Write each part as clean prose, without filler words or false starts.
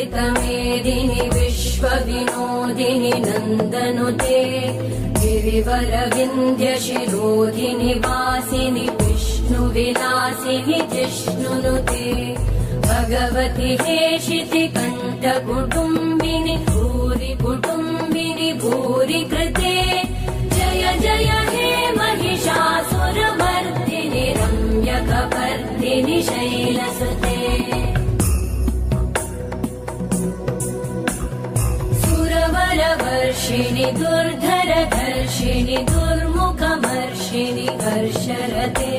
वन्दितमेदिनि विश्वविनोदिनि नन्दनुते गिरिवरविन्ध्यशिरोधिनि वासिनि विष्णुविलासिनि जिष्णुनुते भगवति हेशिति कण्ठकुटुम्बिनि भूरि कुटुम्बिनि भूरि कृते जय जय हे महिषासुरमर्दिनि रम्यकपर्दिनि शैलसुते सुरवरवर्षिणि दुर्धरधर्षिणि दुर्मुखमर्षिणि हर्षरते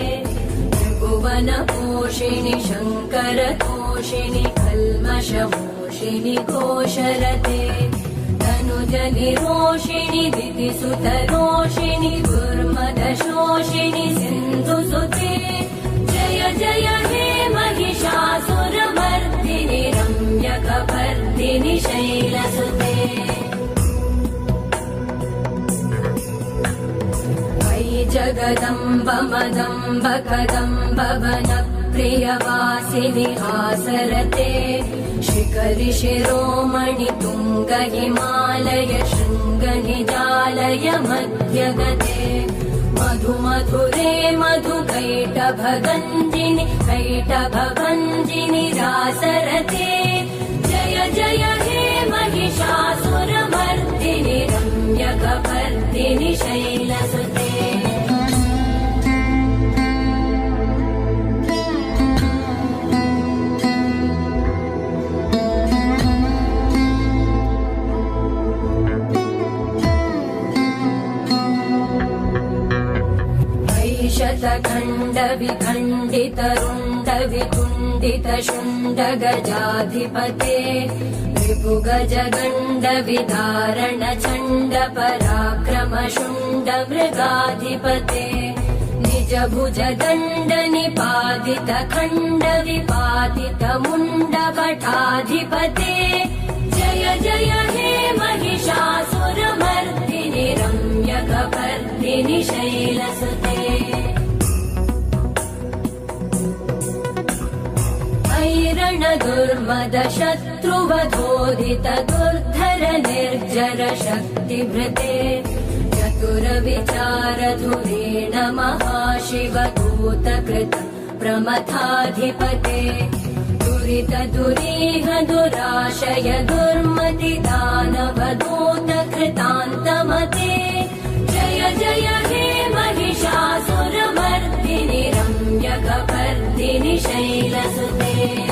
त्रिभुवनपोषिणि शङ्करतोषिणि कल्मषमोषिणि घोषरते तनुजनिरोषिणि दितिसुतरोषिणि दुर्मदशोषिणि सिन्धुसुते जय जय हे महिषासुरमर्दिनि रम्यकपर्दिनि शैलसुते जगदम्ब मदम्ब कदम्ब वनप्रियवासिनि हासरते शिखरि शिरोमणि तुङ्ग हिमालय शृङ्ग निजालय मध्यगते मधु मधुरे मधु कैटभगञ्जिनि कैटभभञ्जिनि रासरते जय जय हे महिषासुरमर्दिनि रम्यकपर्दिनि शैलसुते शतखण्ड विखण्डित रुण्ड विकुण्डित शुण्ड गजाधिपते रिपुगज गण्ड विदारण चण्ड पराक्रम शुण्ड मृगाधिपते निज भुज दण्ड निपातित खण्ड विपातित मुण्ड भटाधिपते जय जय हे महिषासुरमर्दिनि रम्यकपर्दिनि शैलसुते ऐरण दुर्मद शत्रुवधोदित दुर्धर निर्जर शक्तिभृते चतुर विचार धुरेण महाशिवदूतकृत प्रमथाधिपते दुरित दुरीह दुराशय दुर्मति दानव दूत कृतान्तमते जय जय हे महिषासुरमर्दिनि रम्यकपर्दिनि शैलसुते